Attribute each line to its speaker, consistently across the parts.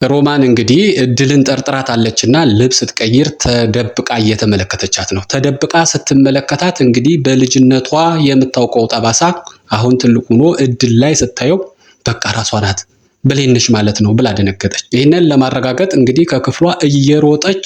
Speaker 1: ሮማን እንግዲህ እድልን ጠርጥራታለችና ልብስ ስትቀይር ተደብቃ እየተመለከተቻት ነው። ተደብቃ ስትመለከታት እንግዲህ በልጅነቷ የምታውቀው ጠባሳ አሁን ትልቅ ሆኖ እድል ላይ ስታየው በቃ ራሷ ናት ብሌን ነሽ ማለት ነው ብላ ደነገጠች። ይህንን ለማረጋገጥ እንግዲህ ከክፍሏ እየሮጠች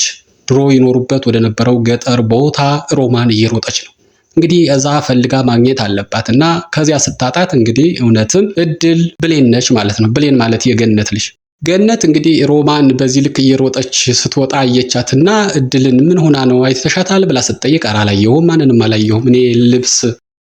Speaker 1: ድሮ ይኖሩበት ወደ ነበረው ገጠር ቦታ ሮማን እየሮጠች ነው። እንግዲህ እዛ ፈልጋ ማግኘት አለባት እና ከዚያ ስታጣት እንግዲህ እውነትም እድል ብሌን ነች ማለት ነው። ብሌን ማለት የገነት ልጅ ገነት እንግዲህ ሮማን በዚህ ልክ እየሮጠች ስትወጣ አየቻትና እድልን ምን ሆና ነው አይተሻታል ብላ ስትጠይቅ ኧረ አላየሁም፣ ማንንም አላየሁም፣ እኔ ልብስ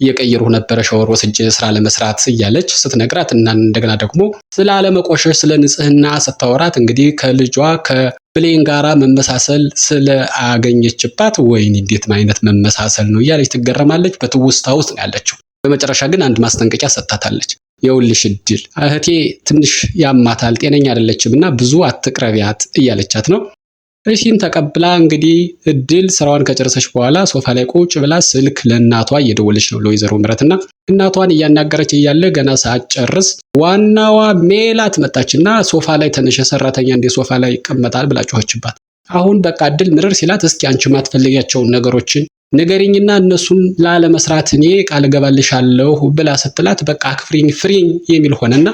Speaker 1: እየቀየርሁ ነበረ ሻወር ወስጄ ስራ ለመስራት እያለች ስትነግራት እና እንደገና ደግሞ ስለ አለመቆሸሽ ስለ ንጽህና ስታወራት እንግዲህ ከልጇ ከብሌን ጋራ መመሳሰል ስለ አገኘችባት ወይኔ እንዴት አይነት መመሳሰል ነው እያለች ትገረማለች። በትውስታ ውስጥ ነው ያለችው። በመጨረሻ ግን አንድ ማስጠንቀቂያ ሰጥታታለች። የውልሽ እድል እህቴ ትንሽ ያማታል፣ ጤነኛ አይደለችምና ብዙ አትቅረቢያት እያለቻት ነው። እሺን ተቀብላ እንግዲህ እድል ስራዋን ከጨረሰች በኋላ ሶፋ ላይ ቁጭ ብላ ስልክ ለእናቷ እየደወለች ነው፣ ለወይዘሮ ምረትና እናቷን እያናገረች እያለ ገና ሳትጨርስ ዋናዋ ሜላት መጣችና ሶፋ ላይ ተነሽ፣ ሰራተኛ እንደ ሶፋ ላይ ይቀመጣል ብላ ጮኸችባት። አሁን በቃ እድል ምርር ሲላት እስኪ አንቺ ማትፈልጊያቸውን ነገሮችን ንገሪኝና እነሱን ላለመስራት እኔ ቃል እገባልሻለሁ ብላ ስትላት በቃ አክፍሪኝ ፍሪኝ የሚል ሆነና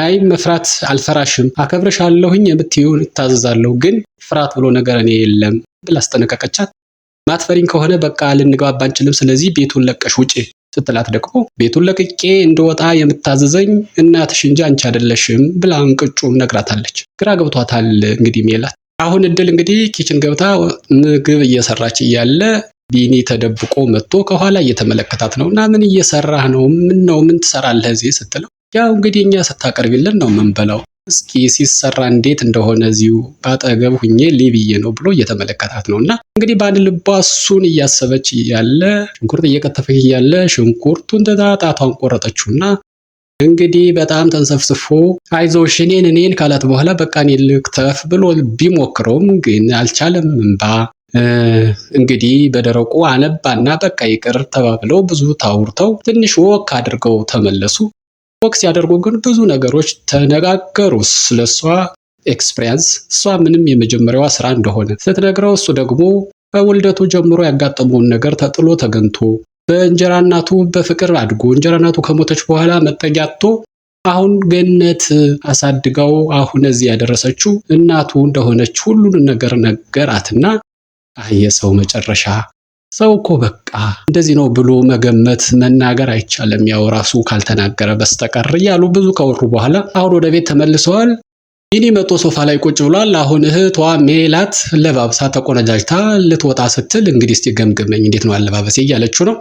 Speaker 1: አይ መፍራት አልፈራሽም፣ አከብርሻለሁኝ፣ የምትይውን እታዘዛለሁ፣ ግን ፍርሃት ብሎ ነገር እኔ የለም ብላ አስጠነቀቀቻት። ማትፈሪኝ ከሆነ በቃ ልንግባባ አንችልም፣ ስለዚህ ቤቱን ለቀሽ ውጪ ስትላት ደግሞ ቤቱን ለቅቄ እንደወጣ የምታዘዘኝ እናትሽ እንጂ አንቺ አይደለሽም ብላ እንቅጩን ነግራታለች። ግራ ገብቷታል እንግዲህ ሜላት። አሁን እድል እንግዲህ ኪችን ገብታ ምግብ እየሰራች እያለ ቢኒ ተደብቆ መጥቶ ከኋላ እየተመለከታት ነው እና ምን እየሰራህ ነው? ምን ትሰራለህ እዚህ ስትለው ያው እንግዲህ እኛ ስታቀርቢልን ነው የምንበላው፣ እስኪ ሲሰራ እንዴት እንደሆነ እዚሁ ባጠገብ ሁኜ ልብዬ ነው ብሎ እየተመለከታት ነው እና እንግዲህ በአንድ ልቧ እሱን እያሰበች እያለ ሽንኩርት እየከተፈች እያለ ሽንኩርቱን ጣቷን ቆረጠችውና እንግዲህ በጣም ተንሰፍስፎ አይዞሽ እኔን ካላት በኋላ በቃ እኔ ልክተፍ ብሎ ቢሞክረውም ግን አልቻለም። እንባ እንግዲህ በደረቁ አነባና በቃ ይቅር ተባብለው ብዙ ታውርተው ትንሽ ወክ አድርገው ተመለሱ። ወክ ሲያደርጉ ግን ብዙ ነገሮች ተነጋገሩ ስለሷ ኤክስፒሪየንስ። እሷ ምንም የመጀመሪያዋ ስራ እንደሆነ ስትነግረው እሱ ደግሞ በውልደቱ ጀምሮ ያጋጠመውን ነገር ተጥሎ ተገንቶ በእንጀራ እናቱ በፍቅር አድጎ እንጀራ እናቱ ከሞተች በኋላ መጠጊያ አጥቶ አሁን ገነት አሳድጋው አሁን እዚህ ያደረሰችው እናቱ እንደሆነች ሁሉን ነገር ነገራትና የሰው መጨረሻ ሰው እኮ በቃ እንደዚህ ነው ብሎ መገመት መናገር አይቻልም፣ ያው ራሱ ካልተናገረ በስተቀር እያሉ ብዙ ከወሩ በኋላ አሁን ወደ ቤት ተመልሰዋል። ቢኒ መጥቶ ሶፋ ላይ ቁጭ ብሏል። አሁን እህቷ ሜላት ለባብሳ ተቆነጃጅታ ልትወጣ ስትል እንግዲህ እስቲ ገምግመኝ እንዴት ነው አለባበሴ እያለችው ነው።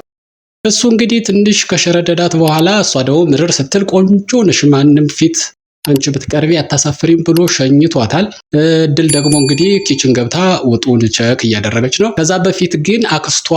Speaker 1: እሱ እንግዲህ ትንሽ ከሸረደዳት በኋላ እሷ ደግሞ ምርር ስትል ቆንጆ ነሽ፣ ማንም ፊት አንቺ ብትቀርቢ አታሳፍሪም ብሎ ሸኝቷታል። እድል ደግሞ እንግዲህ ኪችን ገብታ ወጡን ቸክ እያደረገች ነው። ከዛ በፊት ግን አክስቷ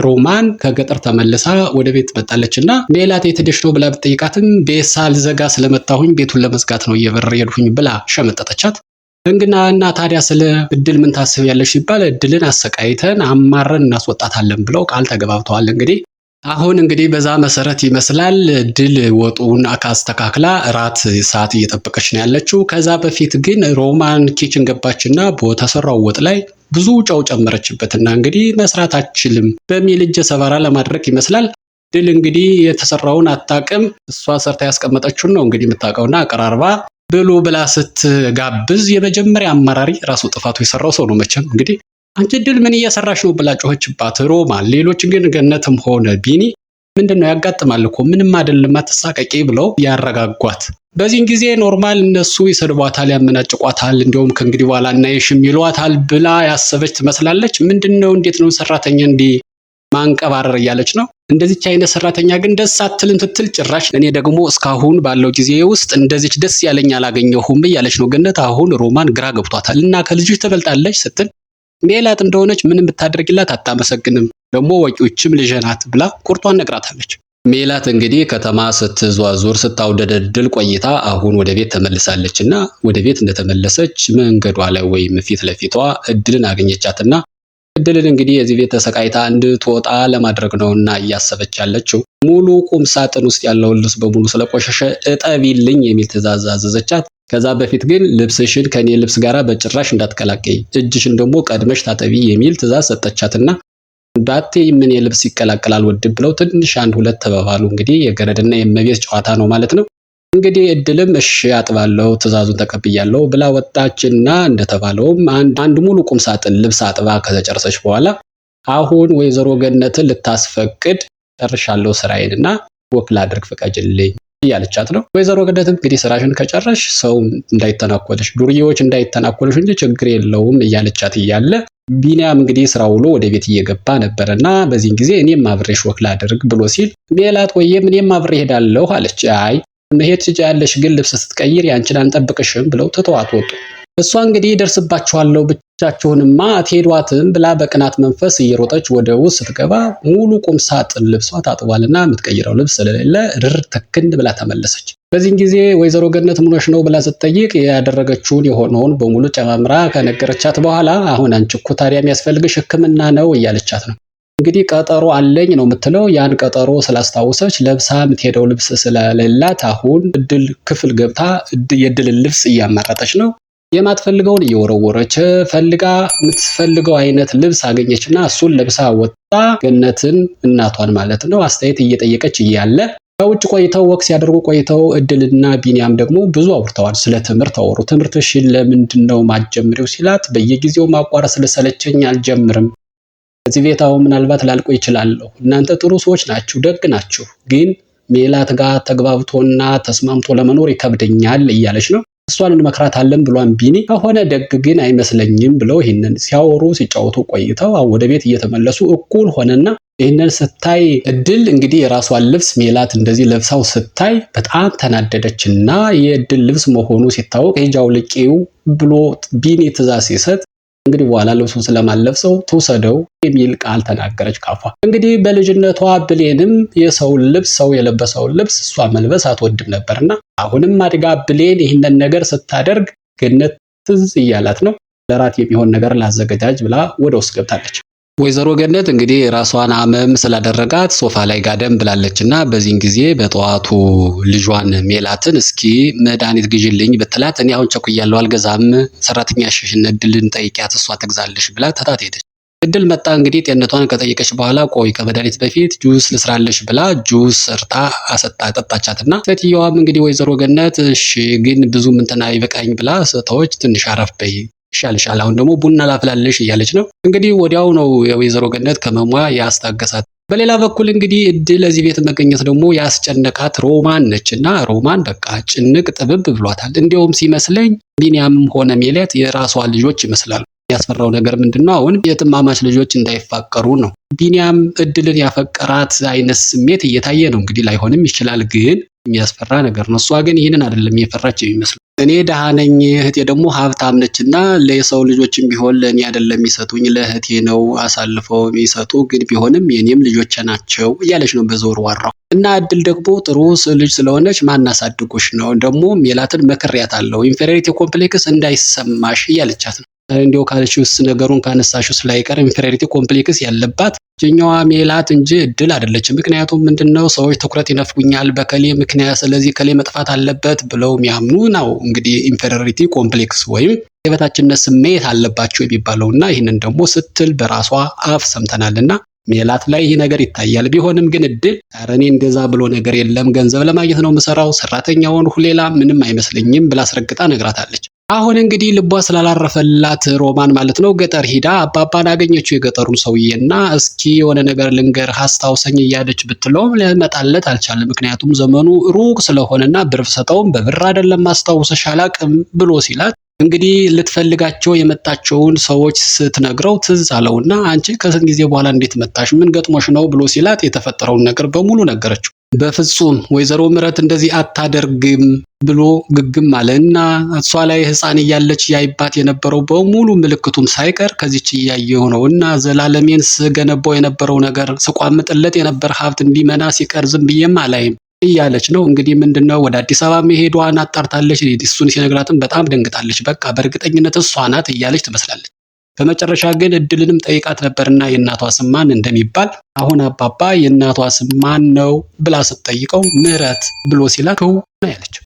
Speaker 1: ሮማን ከገጠር ተመልሳ ወደ ቤት መጣለችና ሜላት የት ሄደሽ ነው ብላ ብትጠይቃትም ቤት ሳልዘጋ ስለመጣሁኝ ቤቱን ለመዝጋት ነው እየበረርኩኝ ብላ ሸመጠጠቻት። እና ታዲያ ስለ እድል ምን ታስቢያለሽ ሲባል እድልን አሰቃይተን አማረን እናስወጣታለን ብለው ቃል ተገባብተዋል። እንግዲህ አሁን እንግዲህ በዛ መሰረት ይመስላል እድል ወጡን አካስተካክላ እራት ሰዓት እየጠበቀች ነው ያለችው። ከዛ በፊት ግን ሮማን ኪችን ገባችና በተሰራው ወጥ ላይ ብዙ ጨው ጨመረችበትና እንግዲህ መስራት አትችልም በሚል እጀ ሰባራ ለማድረግ ይመስላል። እድል እንግዲህ የተሰራውን አታውቅም፣ እሷ ሰርታ ያስቀመጠችውን ነው እንግዲህ የምታውቀውና አቀራርባ ብሉ ብላ ስትጋብዝ የመጀመሪያ አማራሪ ራሱ ጥፋቱ የሰራው ሰው ነው መቼም እንግዲህ አንቺ እድል ምን እየሰራሽ ነው ብላ ጮኸችባት ሮማን። ሌሎች ግን ገነትም ሆነ ቢኒ ምንድነው ያጋጥማል እኮ ምንም አይደለም አትሳቀቂ ብለው ያረጋጓት። በዚህን ጊዜ ኖርማል እነሱ ይሰድቧታል፣ ያመናጭቋታል፣ እንደውም ከእንግዲህ በኋላ እናይሽም ይሏታል ብላ ያሰበች ትመስላለች። ምንድነው እንዴት ነው ሰራተኛ እንዲህ ማንቀባረር እያለች ነው። እንደዚች አይነት ሰራተኛ ግን ደስ አትልም ትትል ጭራሽ እኔ ደግሞ እስካሁን ባለው ጊዜ ውስጥ እንደዚች ደስ ያለኝ አላገኘሁም እያለች ነው ገነት። አሁን ሮማን ግራ ገብቷታል እና ከልጅሽ ትበልጣለች ስትል ሜላት እንደሆነች ምንም ብታደርግላት አታመሰግንም፣ ደግሞ ወጪዎችም ልጅ ናት ብላ ቁርጧን ነግራታለች። ሜላት እንግዲህ ከተማ ስትዟዙር ስታውደደድል ቆይታ አሁን ወደ ቤት ተመልሳለችና ወደ ቤት እንደተመለሰች መንገዷ ላይ ወይም ፊት ለፊቷ እድልን አገኘቻትና እድልን እንግዲህ የዚህ ቤት ተሰቃይታ እንድትወጣ ለማድረግ ነውና እያሰበች ያለችው ሙሉ ቁም ሳጥን ውስጥ ያለውን ልብስ በሙሉ ስለቆሸሸ እጠቢልኝ የሚል ትዕዛዝ አዘዘቻት። ከዛ በፊት ግን ልብስሽን ከኔ ልብስ ጋር በጭራሽ እንዳትቀላቀይ፣ እጅሽን ደግሞ ቀድመሽ ታጠቢ የሚል ትዕዛዝ ሰጠቻትና ባቴ ምን የልብስ ይቀላቀላል ወድ ብለው ትንሽ አንድ ሁለት ተባባሉ። እንግዲህ የገረድና የእመቤት ጨዋታ ነው ማለት ነው። እንግዲህ እድልም እሺ አጥባለሁ ትዕዛዙን ተቀብያለሁ ብላ ወጣችና እንደተባለውም አንድ ሙሉ ቁም ሳጥን ልብስ አጥባ ከተጨረሰች በኋላ አሁን ወይዘሮ ገነትን ልታስፈቅድ ጨርሻለሁ ስራዬንና ወክ ላድርግ ፍቀጅልኝ እያለቻት ነው። ወይዘሮ ገነትም እንግዲህ ስራሽን ከጨረሽ ሰው እንዳይተናኮልሽ፣ ዱርዬዎች እንዳይተናኮልሽ እንጂ ችግር የለውም እያለቻት እያለ ቢኒያም እንግዲህ ስራ ውሎ ወደ ቤት እየገባ ነበርና በዚህን ጊዜ እኔም አብሬሽ ወክ ላድርግ ብሎ ሲል ሜላት ወይም እኔም አብሬ ሄዳለሁ አለች። አይ መሄድ ትችያለሽ፣ ግን ልብስ ስትቀይር ያንቺን አንጠብቅሽም ብለው ትተዋት ወጡ። እሷ እንግዲህ ደርስባችኋለሁ ብቻችሁንማ አትሄዷትም ብላ በቅናት መንፈስ እየሮጠች ወደ ውስጥ ስትገባ ሙሉ ቁም ሳጥን ልብሷ ታጥቧልና የምትቀይረው ልብስ ስለሌለ ርር ትክን ብላ ተመለሰች። በዚህን ጊዜ ወይዘሮ ገነት ምን ሆነሽ ነው ብላ ስትጠይቅ ያደረገችውን የሆነውን በሙሉ ጨማምራ ከነገረቻት በኋላ አሁን አንቺ እኮ ታዲያ የሚያስፈልግሽ ሕክምና ነው እያለቻት ነው። እንግዲህ ቀጠሮ አለኝ ነው የምትለው። ያን ቀጠሮ ስላስታወሰች ለብሳ የምትሄደው ልብስ ስለሌላት አሁን እድል ክፍል ገብታ የእድልን ልብስ እያማረጠች ነው። የማትፈልገውን እየወረወረች ፈልጋ የምትፈልገው አይነት ልብስ አገኘችና እሱን ለብሳ ወጣ ገነትን እናቷን ማለት ነው አስተያየት እየጠየቀች እያለ ከውጭ ቆይተው ወክ ሲያደርጉ ቆይተው እድልና ቢኒያም ደግሞ ብዙ አውርተዋል። ስለ ትምህርት አወሩ። ትምህርትሽን ለምንድነው ማትጀምሪው ሲላት በየጊዜው ማቋረጥ ስለሰለቸኝ አልጀምርም። እዚህ ቤት አሁን ምናልባት ላልቆ ይችላለሁ። እናንተ ጥሩ ሰዎች ናችሁ፣ ደግ ናችሁ፣ ግን ሜላት ጋር ተግባብቶና ተስማምቶ ለመኖር ይከብደኛል እያለች ነው። እሷን እንመክራታለን ብሏን ቢኒ ከሆነ ደግ ግን አይመስለኝም ብለው ይህንን ሲያወሩ ሲጫወቱ ቆይተው ወደ ቤት እየተመለሱ እኩል ሆነና ይህንን ስታይ እድል እንግዲህ የራሷን ልብስ ሜላት እንደዚህ ለብሳው ስታይ በጣም ተናደደችና የእድል ልብስ መሆኑ ሲታወቅ ሂጂ አውልቂው ብሎ ቢኒ ትዕዛዝ ሲሰጥ እንግዲህ በኋላ ልብሱን ስለማለብሰው ትውሰደው የሚል ቃል ተናገረች ካፏ። እንግዲህ በልጅነቷ ብሌንም የሰውን ልብስ ሰው የለበሰውን ልብስ እሷ መልበስ አትወድም ነበርና አሁንም አድጋ ብሌን ይህንን ነገር ስታደርግ ገነት ትዝ እያላት ነው። ለራት የሚሆን ነገር ላዘገጃጅ ብላ ወደ ውስጥ ገብታለች። ወይዘሮ ገነት እንግዲህ ራሷን አመም ስላደረጋት ሶፋ ላይ ጋደም ብላለችና በዚህን ጊዜ በጠዋቱ ልጇን ሜላትን እስኪ መድኃኒት ግዢልኝ ብትላት እኔ አሁን ቸኩያለሁ አልገዛም፣ ሰራተኛሽን እድልን ጠይቂያት እሷ ትግዛልሽ ብላ ትታት ሄደች። እድል መጣ እንግዲህ ጤንነቷን ከጠየቀች በኋላ ቆይ ከመድኃኒት በፊት ጁስ ልስራልሽ ብላ ጁስ ሰርታ አጠጣቻትና ሴትየዋም እንግዲህ ወይዘሮ ገነት እሺ ግን ብዙም እንትና ይበቃኝ ብላ ሰተዎች ትንሽ አረፍ በይ ይሻልሻል አሁን ደግሞ ቡና ላፍላልሽ እያለች ነው። እንግዲህ ወዲያው ነው የወይዘሮ ገነት ከመሟ ያስታገሳት። በሌላ በኩል እንግዲህ እድል ለዚህ ቤት መገኘት ደግሞ ያስጨነቃት ሮማን ነችና ሮማን በቃ ጭንቅ ጥብብ ብሏታል። እንዲያውም ሲመስለኝ ቢኒያምም ሆነ ሜላት የራሷ ልጆች ይመስላሉ። ያስፈራው ነገር ምንድነው? አሁን የትማማች ልጆች እንዳይፋቀሩ ነው። ቢኒያም እድልን ያፈቀራት አይነት ስሜት እየታየ ነው። እንግዲህ ላይሆንም ይችላል፣ ግን የሚያስፈራ ነገር ነው። እሷ ግን ይህንን አይደለም የፈራች የሚመስለው። እኔ ደሃ ነኝ እህቴ ደግሞ ሀብታም ነችና ለሰው ልጆችም ቢሆን ለእኔ አይደለም የሚሰጡኝ ለእህቴ ነው አሳልፈው የሚሰጡ፣ ግን ቢሆንም የኔም ልጆች ናቸው እያለች ነው በዞር ዋራው። እና እድል ደግሞ ጥሩ ልጅ ስለሆነች ማናሳድጎሽ ነው ደግሞ ሜላትን መክሬያታለሁ ኢንፌሪዮሪቲ ኮምፕሌክስ እንዳይሰማሽ እያለቻት ነው። እንዲያው ካልሽውስ ነገሩን ካነሳሽው ስላይቀር ኢንፌሪዮሪቲ ኮምፕሌክስ ያለባት ጀኛዋ ሜላት እንጂ እድል አይደለችም። ምክንያቱም ምንድነው ሰዎች ትኩረት ይነፍጉኛል በከሌ ምክንያት ስለዚህ ከሌ መጥፋት አለበት ብለው የሚያምኑ ነው እንግዲህ ኢንፌሪዮሪቲ ኮምፕሌክስ ወይም የበታችነት ስሜት አለባቸው የሚባለውና ይህንን ደግሞ ስትል በራሷ አፍ ሰምተናልና ሜላት ላይ ይህ ነገር ይታያል። ቢሆንም ግን እድል ኧረ እኔ እንደዛ ብሎ ነገር የለም ገንዘብ ለማግኘት ነው የምሰራው ሰራተኛውን ሌላ ምንም አይመስለኝም ብላ አስረግጣ ነግራታለች። አሁን እንግዲህ ልቧ ስላላረፈላት ሮማን ማለት ነው ገጠር ሂዳ አባባን አገኘችው የገጠሩን ሰውዬና እስኪ የሆነ ነገር ልንገርህ አስታውሰኝ እያለች ብትለውም ሊመጣለት አልቻለም። ምክንያቱም ዘመኑ ሩቅ ስለሆነና ብር ሰጠውም በብር አይደለም ማስታወሰሽ አላቅም ብሎ ሲላት እንግዲህ ልትፈልጋቸው የመጣቸውን ሰዎች ስትነግረው ትዝ አለውና አንቺ ከስንት ጊዜ በኋላ እንዴት መጣሽ ምን ገጥሞሽ ነው ብሎ ሲላት የተፈጠረውን ነገር በሙሉ ነገረችው። በፍጹም ወይዘሮ ምረት እንደዚህ አታደርግም ብሎ ግግም አለና እሷ ላይ ህፃን እያለች ያይባት የነበረው በሙሉ ምልክቱም ሳይቀር ከዚች እያየው ነውና ዘላለሜን ስገነባው የነበረው ነገር ስቋምጥለት የነበር ሀብት እንዲመና ሲቀር ዝም ብዬም አላይም እያለች ነው። እንግዲህ ምንድነው ወደ አዲስ አበባ መሄዷን አጣርታለች። እሱን ሲነግራትም በጣም ደንግጣለች። በቃ በእርግጠኝነት እሷ ናት እያለች ትመስላለች። በመጨረሻ ግን እድልንም ጠይቃት ነበርና የእናቷ ስም ማን እንደሚባል። አሁን አባባ የእናቷ ስም ማን ነው ብላ ስትጠይቀው ምህረት ብሎ ሲላት ክው ነው ያለችው።